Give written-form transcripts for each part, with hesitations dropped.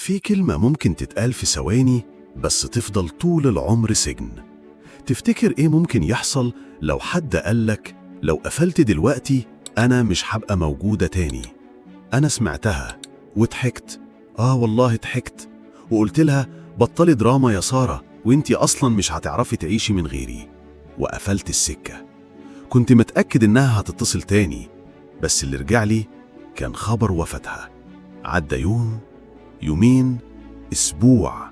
في كلمة ممكن تتقال في ثواني بس تفضل طول العمر سجن. تفتكر إيه ممكن يحصل لو حد قالك لو قفلت دلوقتي أنا مش هبقى موجودة تاني؟ أنا سمعتها وضحكت، والله ضحكت، وقلت لها بطلي دراما يا سارة، وانتي أصلا مش هتعرفي تعيشي من غيري. وقفلت السكة. كنت متأكد إنها هتتصل تاني، بس اللي رجع لي كان خبر وفاتها. عدى يوم، يومين، أسبوع،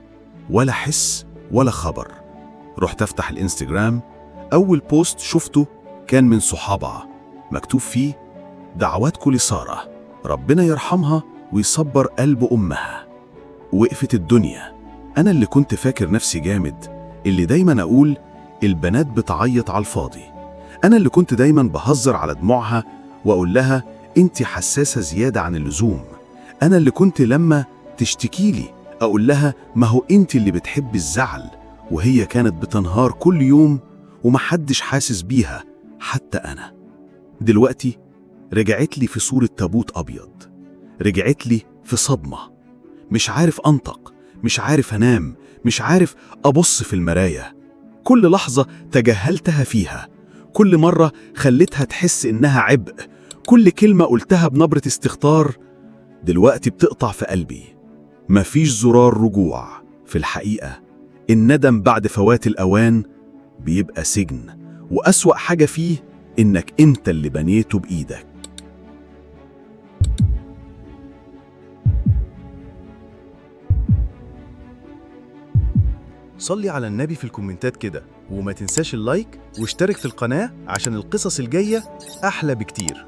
ولا حس ولا خبر. رحت أفتح الإنستجرام، أول بوست شفته كان من صحابها مكتوب فيه دعواتكم لسارة، ربنا يرحمها ويصبر قلب أمها. وقفت الدنيا. أنا اللي كنت فاكر نفسي جامد، اللي دايما أقول البنات بتعيط على الفاضي، أنا اللي كنت دايما بهزر على دموعها وأقول لها أنت حساسة زيادة عن اللزوم، أنا اللي كنت لما تشتكيلي أقول لها ما هو أنت اللي بتحب الزعل، وهي كانت بتنهار كل يوم ومحدش حاسس بيها حتى أنا. دلوقتي رجعت لي في صورة تابوت أبيض، رجعت لي في صدمة، مش عارف أنطق، مش عارف أنام، مش عارف أبص في المراية. كل لحظة تجاهلتها فيها، كل مرة خليتها تحس إنها عبء، كل كلمة قلتها بنبرة استخطار دلوقتي بتقطع في قلبي. مفيش زرار رجوع. في الحقيقة الندم بعد فوات الأوان بيبقى سجن، وأسوأ حاجة فيه إنك أنت اللي بنيته بإيدك. صلي على النبي في الكومنتات كده، وما تنساش اللايك واشترك في القناة عشان القصص الجاية أحلى بكتير.